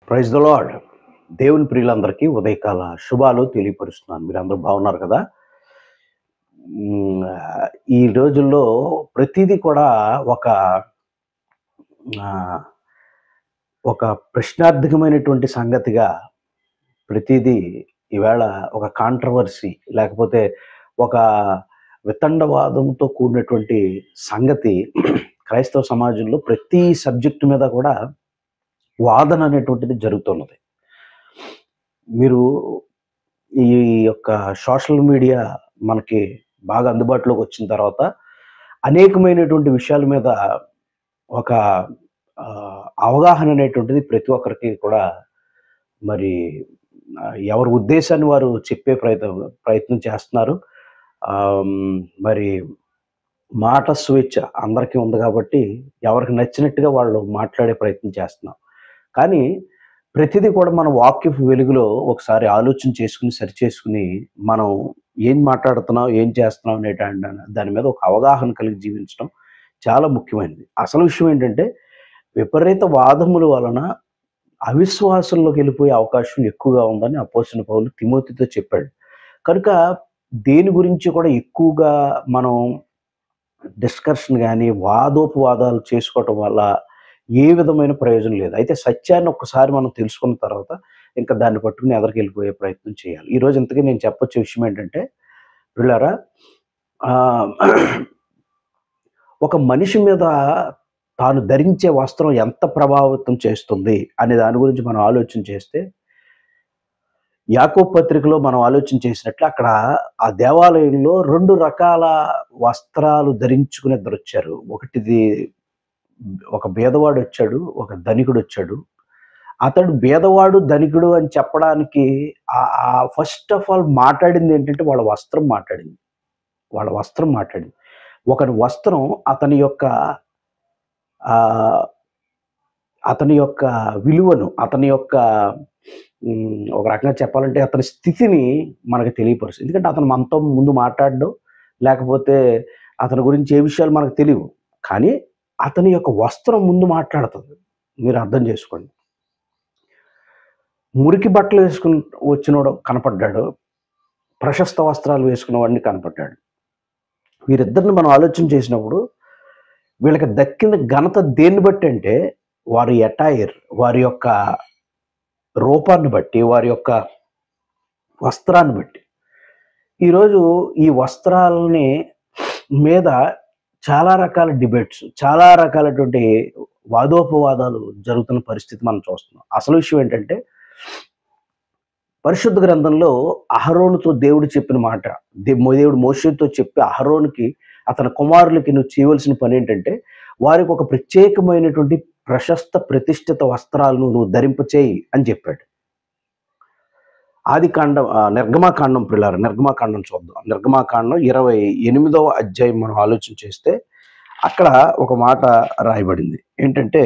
Praise the lord. దేవుని ప్రియులందరికీ ఉదయకాల శుభాలు తెలియపరుస్తున్నాను. మీరందరూ బాగున్నారు కదా? ఈ రోజుల్లో ప్రతీదీ కూడా ఒక ఆహ్, ఒక ప్రశ్నార్థకమైనటువంటి సంగతిగా ప్రతీదీ ఈవేళ ఒక కాంట్రవర్సీ లేకపోతే ఒక వితండవాదంతో కూడినటువంటి సంగతి క్రైస్తవ సమాజంలో ప్రతి సబ్జెక్ట్ మీద కూడా వాదన అనేటువంటిది జరుగుతున్నది. మీరు ఈ యొక్క సోషల్ మీడియా మనకి బాగా అందుబాటులోకి వచ్చిన తర్వాత అనేకమైనటువంటి విషయాల మీద ఒక అవగాహన అనేటువంటిది ప్రతి ఒక్కరికి కూడా మరి ఎవరి ఉద్దేశాన్ని వారు చెప్పే ప్రయత్నం చేస్తున్నారు. మరి మాట స్వేచ్ఛ అందరికీ ఉంది కాబట్టి ఎవరికి నచ్చినట్టుగా వాళ్ళు మాట్లాడే ప్రయత్నం చేస్తున్నారు. కానీ ప్రతిదీ కూడా మన వాక్యపు వెలుగులో ఒకసారి ఆలోచన చేసుకుని, సరిచేసుకుని, మనం ఏం మాట్లాడుతున్నాం, ఏం చేస్తున్నాం దాని మీద ఒక అవగాహన కలిగి జీవించడం చాలా ముఖ్యమైనది. అసలు విషయం ఏంటంటే, విపరీత వాదముల వలన అవిశ్వాసంలోకి వెళ్ళిపోయే అవకాశం ఎక్కువగా ఉందని అపోస్తలుడైన పౌలు తిమోతితో చెప్పాడు. కనుక దేని గురించి కూడా ఎక్కువగా మనం డిస్కషన్ గాని, వాదోపవాదాలు చేసుకోవటం వల్ల ఏ విధమైన ప్రయోజనం లేదు. అయితే సత్యాన్ని ఒక్కసారి మనం తెలుసుకున్న తర్వాత ఇంకా దాన్ని పట్టుకుని ఎదరికెళ్ళిపోయే ప్రయత్నం చేయాలి. ఈరోజు ఇంతకీ నేను చెప్పొచ్చే విషయం ఏంటంటే, ప్రియులారా, ఆహ్, ఒక మనిషి మీద తాను ధరించే వస్త్రం ఎంత ప్రభావితం చేస్తుంది అనే దాని గురించి మనం ఆలోచన చేస్తే, యాకోబు పత్రికలో మనం ఆలోచన చేసినట్లు అక్కడ ఆ దేవాలయంలో 2 రకాల వస్త్రాలు ధరించుకుని ఇద్దరొచ్చారు. ఒక బీదవాడొచ్చాడు, ఒక ధనికుడొచ్చాడు. అతడు బీదవాడు, ధనికుడు అని చెప్పడానికి ఫస్ట్ ఆఫ్ ఆల్ మాట్లాడిందేంటంటే వాళ్ళ వస్త్రం మాట్లాడింది. వాళ్ళ వస్త్రం మాట్లాడింది. ఒకని వస్త్రం ఆహ్, అతని యొక్క విలువను, అతని యొక్క ఒక రకంగా చెప్పాలంటే అతని స్థితిని మనకు తెలియపరుస్తుంది. ఎందుకంటే అతను మనతో ముందు మాట్లాడడం, లేకపోతే అతని గురించి ఏ విషయాలు మనకు తెలియవు. కానీ అతని యొక్క వస్త్రం ముందు మాట్లాడుతుంది. మీరు అర్థం చేసుకోండి. మురికి బట్టలు వేసుకుని వచ్చినోడు కనపడ్డాడు. ప్రశస్త వస్త్రాలు వేసుకున్న వాడిని కనపడ్డాడు. వీరిద్దరిని మనం ఆలోచన చేసినప్పుడు వీళ్ళకి దక్కిన ఘనత దేన్ని బట్టి అంటే వారి అటైర్, వారి యొక్క రూపాన్ని బట్టి, వారి యొక్క వస్త్రాన్ని బట్టి. ఈరోజు ఈ వస్త్రాలని మీద చాలా రకాల డిబేట్స్, చాలా రకాలటువంటి వాదోపవాదాలు జరుగుతున్న పరిస్థితి మనం చూస్తున్నాం. అసలు విషయం ఏంటంటే, పరిశుద్ధ గ్రంథంలో అహరోనుతో దేవుడు చెప్పిన మాట, దేవుడు మోషేతో చెప్పి అహరోనుకి, అతని కుమారులకి నువ్వు చేయవలసిన పని ఏంటంటే, వారికి ఒక ప్రత్యేకమైనటువంటి ప్రతిష్ఠిత వస్త్రాలను నువ్వు ధరింపచేయి అని చెప్పాడు. నిర్గమాకాండం ప్రియులారా, నిర్గమాకాండం చూద్దాం. నిర్గమాకాండం 28వ అధ్యాయం మనం ఆలోచన చేస్తే అక్కడ ఒక మాట రాయబడింది. ఏంటంటే,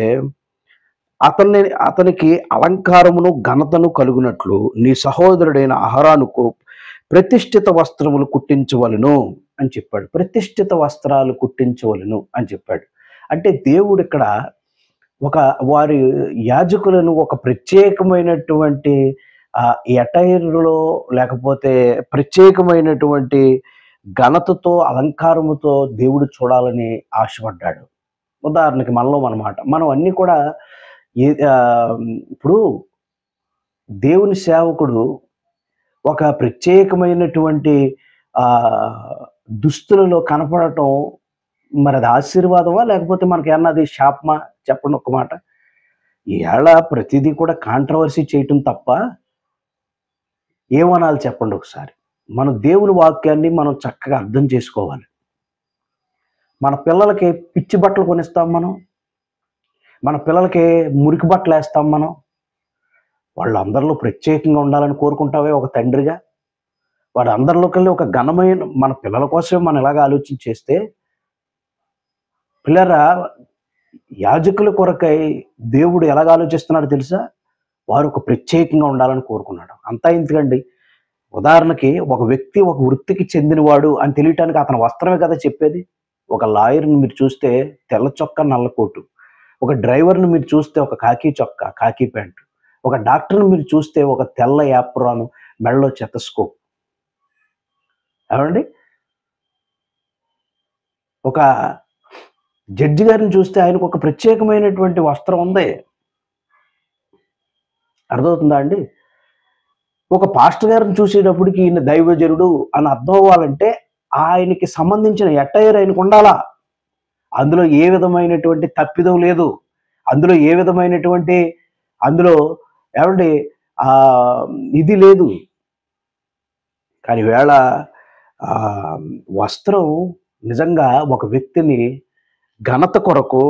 అతనికి అలంకారమును ఘనతను కలుగునట్లు నీ సహోదరుడైన అహరోనుకు ప్రతిష్ఠిత వస్త్రములు కుట్టించవలెను అని చెప్పాడు. ప్రతిష్ఠిత వస్త్రాలు కుట్టించవలెను అని చెప్పాడు. అంటే దేవుడు ఇక్కడ వారి యాజకులను ఒక ప్రత్యేకమైనటువంటి అటైర్‌లో, లేకపోతే ప్రత్యేకమైనటువంటి ఘనతతో, అలంకారముతో దేవుడు చూడాలని ఆశపడ్డాడు. ఉదాహరణకి మనలో మనమాట. మనం అన్నీ కూడా ఇప్పుడు దేవుని సేవకుడు ఒక ప్రత్యేకమైనటువంటి దుస్తులలో కనపడటం, మరి అది ఆశీర్వాదమా, లేకపోతే మనకేమన్నా అది శాపమా? చెప్పండి ఒక్క మాట. ఈవేళ ప్రతిదీ కూడా కాంట్రవర్సీ చేయటం తప్ప ఏమనాలి చెప్పండి ఒకసారి. మనం దేవుని వాక్యాన్ని మనం చక్కగా అర్థం చేసుకోవాలి. మన పిల్లలకి పిచ్చి బట్టలు కొనిస్తాం మనం. మన పిల్లలకి మురికి బట్టలు వేస్తాం మనం. వాళ్ళందరిలో ప్రత్యేకంగా ఉండాలని కోరుకుంటావే ఒక తండ్రిగా. వాడు అందరిలోకెళ్ళి ఒక ఘనమైన మన పిల్లల కోసమే మనం ఇలాగ ఆలోచన చేస్తే, పిల్లరా, యాజకుల కొరకై దేవుడు ఎలాగ ఆలోచిస్తున్నాడో తెలుసా? వారు ఒక ప్రత్యేకంగా ఉండాలని కోరుకున్నాడు. అంతా ఎందుకండి? ఉదాహరణకి ఒక వ్యక్తి ఒక వృత్తికి చెందినవాడు అని తెలియటానికి అతని వస్త్రమే కదా చెప్పేది. ఒక లాయర్‌ని మీరు చూస్తే తెల్ల చొక్కా, నల్ల కోటు. ఒక డ్రైవర్‌ని మీరు చూస్తే ఒక ఖాకీ చొక్కా, ఖాకీ ప్యాంటు. ఒక డాక్టర్ని మీరు చూస్తే ఒక తెల్ల యాప్రాను, మెడలో చెతస్కోప్. ఏమండి? ఒక జడ్జి గారిని చూస్తే ఆయనకు ఒక ప్రత్యేకమైనటువంటి వస్త్రం ఉంది. అర్థమవుతుందా అండి? ఒక పాస్టర్ గారిని చూసేటప్పటికి ఈయన దైవజనుడు అని అర్థం అవ్వాలంటే ఆయనకి సంబంధించిన ఎట్టైర్ ఆయనకు ఉండాలా. అందులో ఏ విధమైనటువంటి తప్పిదం లేదు. అందులో ఏ విధమైనటువంటి అందులో ఏమండి ఇది లేదు. కానీ వేళ వస్త్రం నిజంగా ఒక వ్యక్తిని ఘనత కొరకు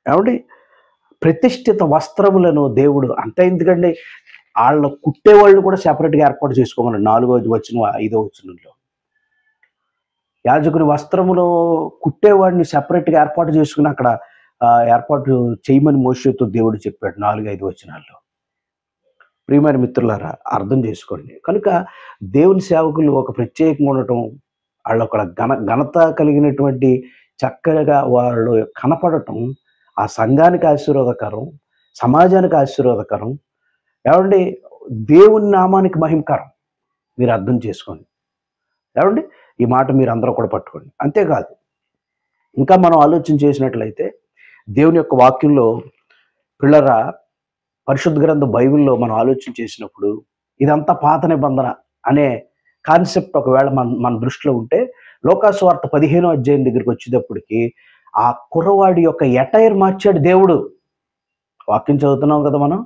ఏమండి ప్రతిష్ఠిత వస్త్రములను దేవుడు అంత ఎందుకండి వాళ్ళ కుట్టేవాళ్ళు కూడా సెపరేట్గా ఏర్పాటు చేసుకోమని 4వ వచనం 5వ వచనంలో యాజకుని వస్త్రములో కుట్టేవాడిని సెపరేట్గా ఏర్పాటు చేసుకుని అక్కడ ఏర్పాటు చేయమని మోషేతో దేవుడు చెప్పాడు 4-5 వచనాల్లో. ప్రియమైన మిత్రులారా అర్థం చేసుకోండి. కనుక దేవుని సేవకులు ఒక ప్రత్యేకంగా ఉండటం, వాళ్ళు ఒక ఘనత కలిగినటువంటి చక్కగా వాళ్ళు కనపడటం ఆ సంఘానికి ఆశీర్వాదకరం, సమాజానికి ఆశీర్వాదకరం, ఏమండి దేవుని నామానికి మహిమకరం. మీరు అర్థం చేసుకోండి. ఏమండి ఈ మాట మీరు అందరూ కూడా పట్టుకోండి. అంతేకాదు ఇంకా మనం ఆలోచన చేసినట్లయితే దేవుని యొక్క వాక్యంలో పిల్లరా పరిశుద్ధ గ్రంథం బైబిల్లో మనం ఆలోచన చేసినప్పుడు ఇదంతా పాత నిబంధన అనే కాన్సెప్ట్ ఒకవేళ మన దృష్టిలో ఉంటే లోకాసు వార్త 15వ అధ్యాయం దగ్గరికి వచ్చేటప్పటికి ఆ కుర్రవాడి యొక్క ఎటైర్ మార్చాడు దేవుడు. వాక్యం చదువుతున్నాం కదా మనం.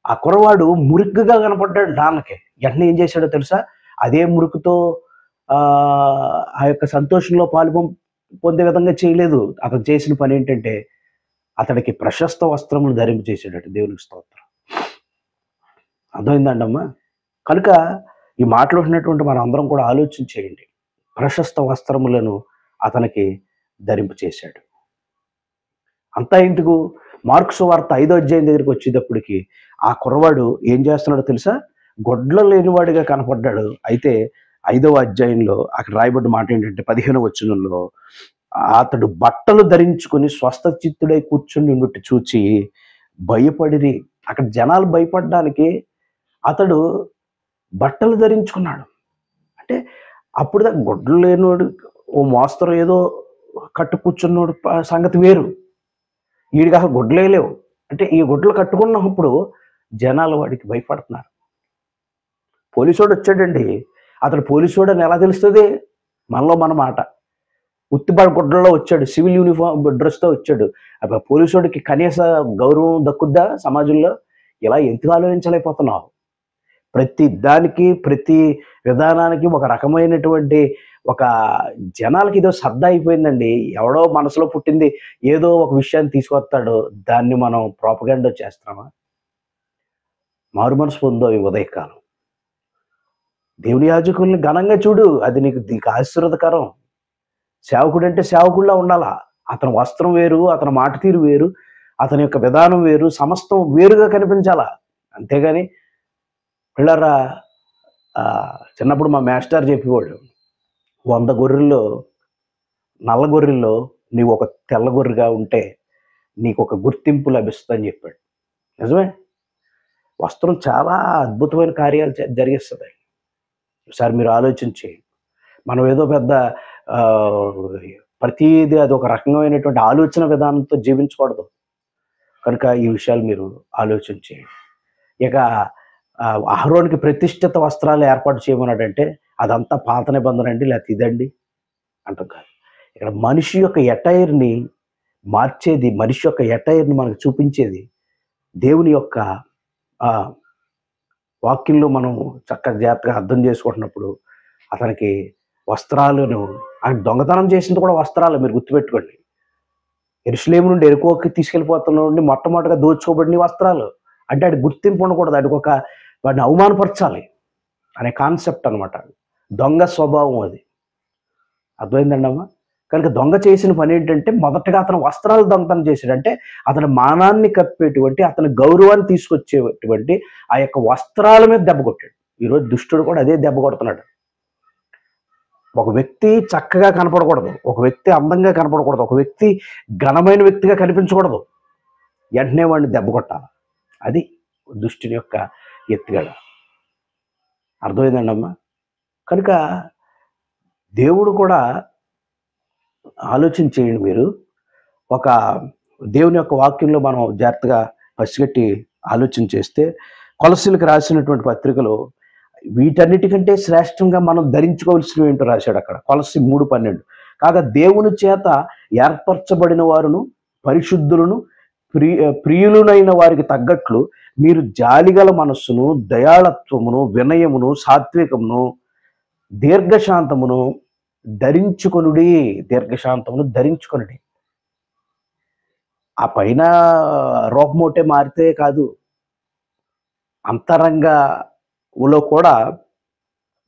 ఆ కుర్రవాడు మురిగ్గా కనపడ్డాడు నాన్నకి. వెంటనే ఏం చేశాడో తెలుసా? అదే మురుకుతో ఆ యొక్క సంతోషంలో పొందే విధంగా చేయలేదు. అతను చేసిన పని ఏంటంటే అతడికి ప్రశస్త వస్త్రములు ధరింపు చేసాడట. దేవునికి స్తోత్రం. అర్థమైందండమ్మా? కనుక ఈ మాటలు ఉన్నటువంటి మనం అందరం కూడా ఆలోచన చేయండి. ప్రశస్త వస్త్రములను అతనికి ధరింపు చేశాడు. అంతా ఎందుకు? మార్కు సువార్త 5వ అధ్యాయం దగ్గరికి వచ్చేటప్పటికి ఆ కుర్రవాడు ఏం చేస్తున్నాడో తెలుసా? గొడ్ల లేనివాడిగా కనపడ్డాడు. అయితే 5వ అధ్యాయంలో అక్కడ రాయబడ్డ మాట ఏంటంటే 15వ వచనంలో అతడు బట్టలు ధరించుకుని స్వస్థ చిత్తుడై కూర్చుని ఉన్నట్టు చూచి భయపడిరి. అక్కడ జనాలు భయపడడానికి అతడు బట్టలు ధరించుకున్నాడు. అంటే అప్పుడు దాకా గొడ్లు లేనివాడు ఓ మోస్తరు ఏదో కట్టు కూర్చున్నాడు సంగతి వేరు. వీడికి అసలు గుడ్లే లేవు. అంటే ఈ గుడ్లు కట్టుకున్నప్పుడు జనాలు వాడికి భయపడుతున్నారు. పోలీసోడు వచ్చాడండి. అతడు పోలీసోడు అని ఎలా తెలుస్తుంది? మనలో మన మాట. ఉత్తిబాడు గుడ్డల్లో వచ్చాడు, సివిల్ యూనిఫామ్ డ్రెస్తో వచ్చాడు. అప్పుడు పోలీసోడికి కనీస గౌరవం దక్కుద్దా సమాజంలో? ఇలా ఎందుకు ఆలోచించలేకపోతున్నావు? ప్రతి దానికి ప్రతి విధానానికి ఒక రకమైనటువంటి ఒక జనాలకి ఏదో సర్దా అయిపోయిందండి. ఎవడో మనసులో పుట్టింది ఏదో ఒక విషయాన్ని తీసుకొస్తాడు, దాన్ని మనం ప్రోపగండా చేస్తున్నామా? మారు మనసు పొందో ఈ ఉదయకాలం. దేవుని యాజకుల్ని ఘనంగా చూడు, అది నీకు ఆశీర్వాదకరం. సేవకుడు అంటే సేవకుడిలా ఉండాలా. అతని వస్త్రం వేరు, అతని మాట తీరు వేరు, అతని యొక్క విధానం వేరు, సమస్తం వేరుగా కనిపించాలా. అంతేగాని పిల్లరా చిన్నప్పుడు మా మాస్టర్ చెప్పేవాడు, 100 గొర్రెల్లో నల్ల గొర్రెల్లో నీవు ఒక తెల్ల గొర్రెగా ఉంటే నీకు ఒక గుర్తింపు లభిస్తుందని చెప్పాడు. నిజమే. వస్త్రం చాలా అద్భుతమైన కార్యాలు జరిగిస్తుంది. ఒకసారి మీరు ఆలోచించి మనం ఏదో పెద్ద ప్రతిదీ అది ఒక రకమైనటువంటి ఆలోచన విధానంతో జీవించకూడదు. కనుక ఈ విషయాలు మీరు ఆలోచన చేయండి. ఇక అహరోనుకి ప్రతిష్ఠిత వస్త్రాలు ఏర్పాటు చేయమన్నాడంటే అదంతా పాత నిబంధన అండి, లేకపోతే ఇదండి అంటాం కాదు. ఇక్కడ మనిషి యొక్క ఎటైర్ని మార్చేది, మనిషి యొక్క ఎటైర్ని మనకు చూపించేది దేవుని యొక్క వాక్యంలో మనం చక్కగా జాగ్రత్తగా అర్థం చేసుకుంటున్నప్పుడు అతనికి వస్త్రాలను ఆయన దొంగతనం చేసింది కూడా వస్త్రాలు. మీరు గుర్తుపెట్టుకోండి. యెరూషలేము నుండి యెరికోకి తీసుకెళ్ళిపోతున్న మొట్టమొదటిగా దోచుకోబడిన వస్త్రాలు. అంటే అది గుర్తింపు ఉండకూడదు, అది వాడిని అవమానపరచాలి అనే కాన్సెప్ట్ అనమాట. దొంగ స్వభావం అది. అర్థమైందండి అమ్మా? కనుక దొంగ చేసిన పని ఏంటంటే మొదటగా అతను వస్త్రాలు దొంగతనం చేశాడు. అంటే అతని మానాన్ని కప్పేటువంటి, అతని గౌరవాన్ని తీసుకొచ్చేటువంటి ఆ యొక్క వస్త్రాల మీద దెబ్బ కొట్టాడు. ఈరోజు దుష్టుడు కూడా అదే దెబ్బ కొడుతున్నాడు. ఒక వ్యక్తి చక్కగా కనపడకూడదు, ఒక వ్యక్తి అందంగా కనపడకూడదు, ఒక వ్యక్తి ఘనమైన వ్యక్తిగా కనిపించకూడదు, వెంటనే వాడిని దెబ్బ కొట్టాలి. అది దుష్టుని యొక్క ఎత్తుగడ. అర్థమైందండి అమ్మా? కనుక దేవుడు కూడా ఆలోచన చేయండి మీరు. ఒక దేవుని యొక్క వాక్యంలో మనం జాగ్రత్తగా పసిగట్టి ఆలోచన చేస్తే, కొలస్సీలకు రాసినటువంటి పత్రికలో వీటన్నిటికంటే శ్రేష్టంగా మనం ధరించుకోవాల్సినవి ఏంటో రాశాడు అక్కడ. కొలస్సీ 3:12. కాగా దేవుని చేత ఏర్పరచబడిన వారును పరిశుద్ధులను ప్రియులునైన వారికి తగ్గట్లు మీరు జాలిగల మనస్సును, దయాళత్వమును, వినయమును, సాత్వికమును, దీర్ఘశాంతమును ధరించుకొనుడి. దీర్ఘశాంతమును ధరించుకొనుడి. ఆ పైన రూపమోటే మారితే కాదు, అంతరంగంలో కూడా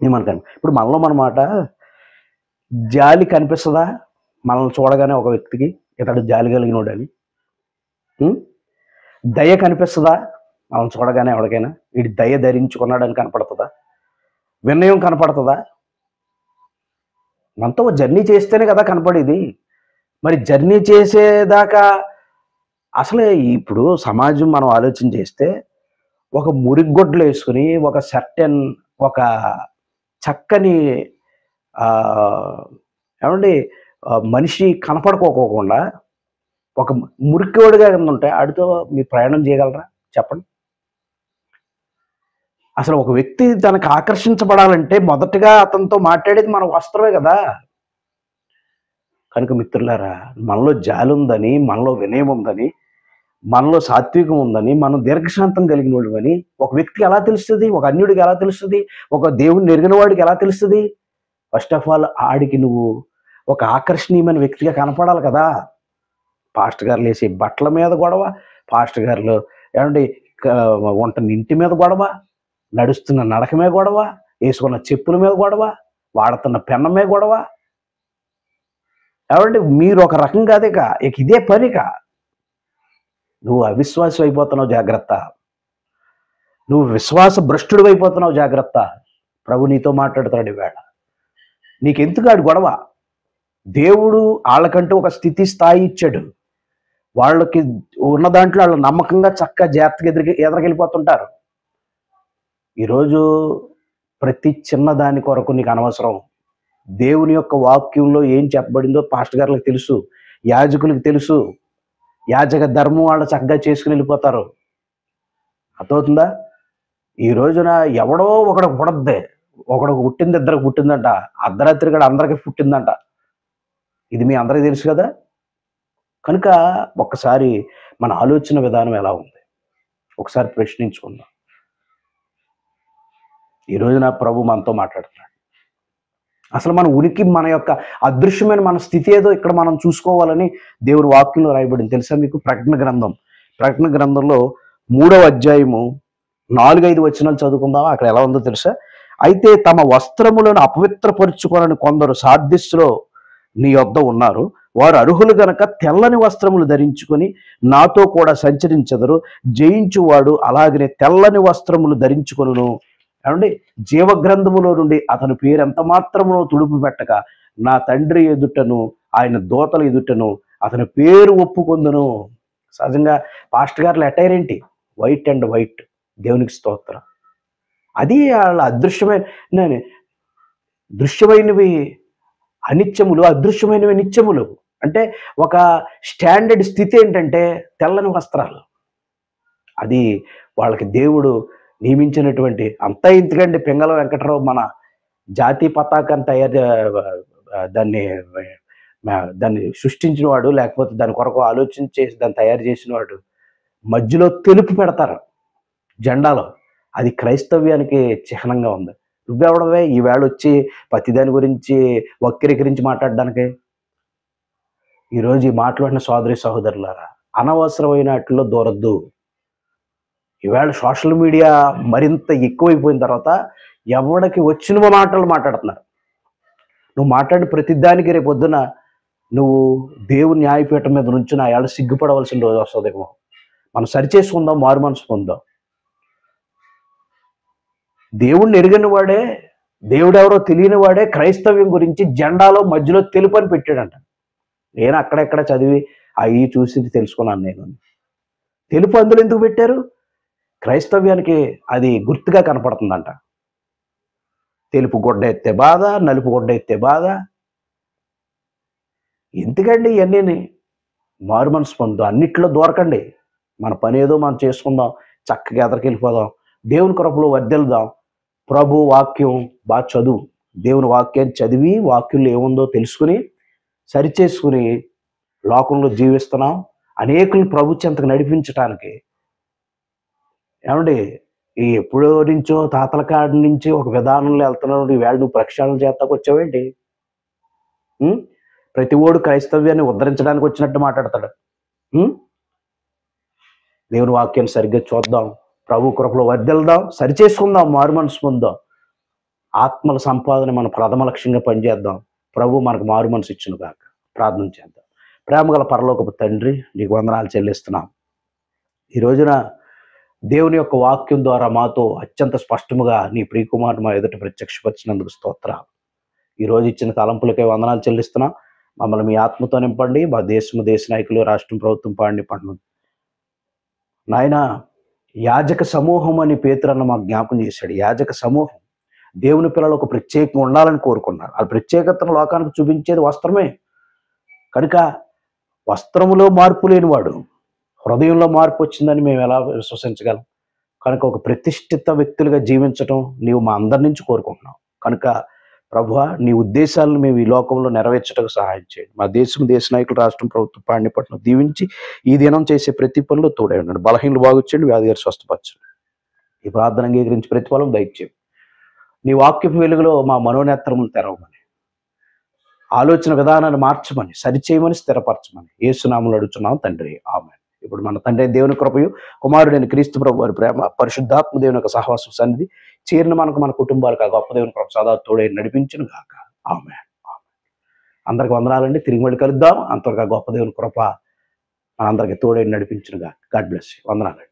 ఏమనుకోండి. ఇప్పుడు మనలో మనమాట జాలి కనిపిస్తుందా మనల్ని చూడగానే ఒక వ్యక్తికి, ఇతడు జాలి కలిగినోడని? దయ కనిపిస్తుందా మనం చూడగానే ఎవరికైనా వీడి దయ ధరించుకున్నాడని కనపడుతుందా? వినయం కనపడుతుందా? మనతో జర్నీ చేస్తేనే కదా కనపడేది. మరి జర్నీ చేసేదాకా అసలే ఇప్పుడు సమాజం మనం ఆలోచన చేస్తే ఒక మురిగొడ్లు వేసుకుని ఒక సర్టెన్ ఒక చక్కని ఏమండి మనిషి కనపడుకోకుండా ఒక మురికివాడిగా ఉంటే ఆడితో మీరు ప్రయాణం చేయగలరా చెప్పండి? అసలు ఒక వ్యక్తి తనకు ఆకర్షించబడాలంటే మొదటగా అతనితో మాట్లాడేది మన వస్త్రమే కదా. కనుక మిత్రులారా, మనలో జాలి ఉందని, మనలో వినయం ఉందని, మనలో సాత్వికం ఉందని, మనం దీర్ఘశాంతం కలిగిన వాడు అని ఒక వ్యక్తికి ఎలా తెలుస్తుంది? ఒక అన్యుడికి ఎలా తెలుస్తుంది? ఒక దేవుని ఎరిగిన వాడికి ఎలా తెలుస్తుంది? ఫస్ట్ ఆఫ్ ఆల్ ఆడికి నువ్వు ఒక ఆకర్షణీయమైన వ్యక్తిగా కనపడాలి కదా. పాస్టర్ గారు వేసే బట్టల మీద గొడవ, పాస్టర్ గారులు ఏమంటే వంటని ఇంటి మీద గొడవ, నడుస్తున్న నడక మీద గొడవ, వేసుకున్న చెప్పుల మీద గొడవ, వాడుతున్న పెన్న మీద గొడవ. ఏమంటే మీరు ఒక రకం కాదే ఇక ఇదే పనిక. నువ్వు అవిశ్వాసం అయిపోతున్నావు జాగ్రత్త. నువ్వు విశ్వాస భ్రష్టుడు అయిపోతున్నావు జాగ్రత్త. ప్రభు నీతో మాట్లాడుతాడు ఈవేళ. నీకెందుకు ఆడు గొడవ? దేవుడు వాళ్ళకంటూ ఒక స్థితి స్థాయి ఇచ్చాడు. వాళ్ళకి ఉన్న దాంట్లో వాళ్ళు నమ్మకంగా చక్కగా జాగ్రత్తగా ఎదరికెళ్ళిపోతుంటారు. ఈరోజు ప్రతి చిన్న దాని కొరకు నీకు అనవసరం. దేవుని యొక్క వాక్యంలో ఏం చెప్పబడిందో పాస్టర్ గారులకు తెలుసు, యాజకులకు తెలుసు. యాజక ధర్మం వాళ్ళు చక్కగా చేసుకుని వెళ్ళిపోతారు. అర్థమవుతుందా? ఈ రోజున ఎవడో ఒకడికి పుడద్దే, ఒకడికి పుట్టింది ఇద్దరికి పుట్టిందంట, అర్ధరాత్రి కూడా అందరికీ పుట్టిందంట. ఇది మీ అందరికీ తెలుసు కదా. కనుక ఒక్కసారి మన ఆలోచన విధానం ఎలా ఉంది ఒకసారి ప్రశ్నించుకుందాం. ఈ రోజున ప్రభు మనతో మాట్లాడుతున్నాడు. అసలు మన ఉనికి, మన యొక్క అదృశ్యమైన మన స్థితి ఏదో ఇక్కడ మనం చూసుకోవాలని దేవుని వాక్యంలో రాయబడింది. తెలుసా మీకు? ప్రకటన గ్రంథంలో 3వ అధ్యాయము 4-5 వచనాలు చదువుకుందామా? అక్కడ ఎలా ఉందో తెలుసా? అయితే తమ వస్త్రములను అపవిత్రపరుచుకోనని కొందరు సార్దిస్సులో నీ యొద్ద ఉన్నారు. వారు అర్హులు గనక తెల్లని వస్త్రములు ధరించుకొని నాతో కూడా సంచరించెదరు. జయించువాడు అలాగనే తెల్లని వస్త్రములు ధరించుకొనును. ఏమండి? జీవగ్రంథములో నుండి అతని పేరు ఎంత మాత్రమునో తుడుపు పెట్టక నా తండ్రి ఎదుటను ఆయన దూతల ఎదుటను అతని పేరు ఒప్పుకొందును. సహజంగా పాస్టర్ గారుల అటైర్ ఏంటి? White and white. దేవునికి స్తోత్రం. అది వాళ్ళ దృశ్యమైనవి అనిత్యములు, అదృశ్యమైనవి నిత్యములు. అంటే ఒక స్టాండర్డ్ స్థితి ఏంటంటే తెల్లని వస్త్రాలు. అది వాళ్ళకి దేవుడు నియమించినటువంటి. అంతా ఇంతకండి పింగళ వెంకటరావు మన జాతీయ పతాకాన్ని దాన్ని సృష్టించిన వాడు, లేకపోతే దాని కొరకు ఆలోచన చేసి దాన్ని తయారు చేసిన వాడు మధ్యలో తెలుపు పెడతారు జెండాలో. అది క్రైస్తవ్యానికి చిహ్నంగా ఉంది. నువ్వెవడవే ఈవేళ వచ్చి ప్రతిదాని గురించి వక్రీకరించి మాట్లాడడానికి? ఈరోజు ఈ మాట్లాడిన సోదరి సహోదరులారా, అనవసరమైన వాటిలో దూరద్దు. ఈవేళ సోషల్ మీడియా మరింత ఎక్కువైపోయిన తర్వాత ఎవడికి వచ్చిన మాటలు మాట్లాడుతున్నారు. నువ్వు మాట్లాడిన ప్రతిదానికి రేపు పొద్దున నువ్వు దేవుని న్యాయపీఠం మీద నుంచి నా ఏళ్ళ సిగ్గుపడవలసిన రోజు వస్తుందేమో. మనం సరిచేసుకుందాం, మారు మనసు పొందాం. దేవుణ్ణి ఎరిగిన వాడే, దేవుడెవరో తెలియని వాడే క్రైస్తవ్యం గురించి జెండాలో మధ్యలో తెలుపు అని పెట్టాడంట. నేను అక్కడెక్కడ చదివి అవి చూసి తెలుసుకున్నాను. నేను తెలుపు అందులో ఎందుకు పెట్టారు? క్రైస్తవ్యానికి అది గుర్తుగా కనపడుతుందంట. తెలుపు గుడ్డ ఎత్తే బాధ, నలుపు గుడ్డ ఎత్తే బాధ. ఎందుకండి ఇవన్నీని? మారు మనసు పొందుదాం, అన్నిట్లో దూరకండి. మన పని ఏదో మనం చేసుకుందాం, చక్కగా ఎదరికెళ్ళిపోదాం, దేవుని కృపలో వర్ధిల్లుదాం. ప్రభు వాక్యం బాగా చదువు, దేవుని వాక్యాన్ని చదివి వాక్యంలో ఏముందో తెలుసుకుని సరిచేసుకుని లోకంలో జీవిస్తున్నాం. అనేకులను ప్రభు చెంతకు నడిపించటానికి. ఏమండి, ఈ ఎప్పుడో నుంచో తాతల కాడి నుంచి ఒక విధానంలో వెళ్తున్నాడు, ఈవేళ నువ్వు ప్రక్షాళన చేస్తాకు వచ్చావేంటి? ఉం? ప్రతి ఓడు క్రైస్తవ్యాన్ని ఉద్ధరించడానికి వచ్చినట్టు మాట్లాడతాడు. ఉం? దేవుని వాక్యాన్ని సరిగ్గా చూద్దాం, ప్రభు కృపలో వర్ధిల్లుదాం, సరిచేసుకుందాం, మారు మనసు పొందాం. ఆత్మల సంపాదన మన ప్రథమ లక్ష్యంగా పనిచేద్దాం. ప్రభు మనకు మారు మనసు ఇచ్చును గాక. ప్రార్థన చేద్దాం. ప్రేమగల పరలోకపు తండ్రి, నీకు వందనాలు చెల్లిస్తున్నాం. ఈ రోజున దేవుని యొక్క వాక్యం ద్వారా మాతో అత్యంత స్పష్టముగా నీ ప్రియకుమారుడు మా ఎదుట ప్రత్యక్షపరిచినందుకు స్తోత్రాలు. ఈరోజు ఇచ్చిన తలంపులకే వందనాలు చెల్లిస్తున్నాం. మమ్మల్ని మీ ఆత్మతో నింపండి. మా దేశ నాయకులు, రాష్ట్రం, ప్రభుత్వం పాడిని పండు నాయన. యాజక సమూహం అని పేతురన్న మాకు జ్ఞాపకం చేశాడు. యాజక సమూహం దేవుని పిల్లలు ఒక ప్రత్యేకంగా ఉండాలని కోరుకున్నారు. ఆ ప్రత్యేకతను లోకానికి చూపించేది వస్త్రమే. కనుక వస్త్రములో మార్పు లేనివాడు హృదయంలో మార్పు వచ్చిందని మేము ఎలా విశ్వసించగలం? కనుక ఒక ప్రతిష్ఠిత వ్యక్తులుగా జీవించడం నీవు మా అందరి నుంచి కోరుకుంటున్నావు. కనుక ప్రభువా, నీ ఉద్దేశాలను మేము ఈ లోకంలో నెరవేర్చడానికి సహాయం చేయండి. మా దేశ నాయకులు, రాష్ట్రం, ప్రభుత్వం పాడిని పట్టణం దీవించి ఈ దినం చేసే ప్రతి పనులు తోడే ఉండండి. బలహీనలు బాగుచేయండి, వ్యాధిగారు స్వస్థపరచండి. ఈ ప్రార్థన అంగీకరించి ప్రతిఫలం దయచేయండి. నీ వాక్యపు వెలుగులో మా మనోనేత్రములు తెరవమని, ఆలోచన విధానాన్ని మార్చమని, సరిచేయమని, స్థిరపరచమని యేసు నామములో అడుగుతున్నాం తండ్రి, ఆమేన్. ఇప్పుడు మన తండ్రి దేవుని కృపయు, కుమారుడైన క్రీస్తు ప్రభు వారి ప్రేమ, పరిశుద్ధాత్మ దేవుని యొక్క సహవాసం సన్నిధి చేరిన మనకు, మన కుటుంబాలకు ఆ గొప్ప దేవుని కృప సదా తోడై నడిపించును గాక. ఆమేన్. అందరికి వందనాలండి. తిరిగి మళ్ళీ కలుద్దాం. అంతవరకు ఆ గొప్ప దేవుని కృప మనందరికి తోడై నడిపించును గాక. God bless you. వందనాలండి.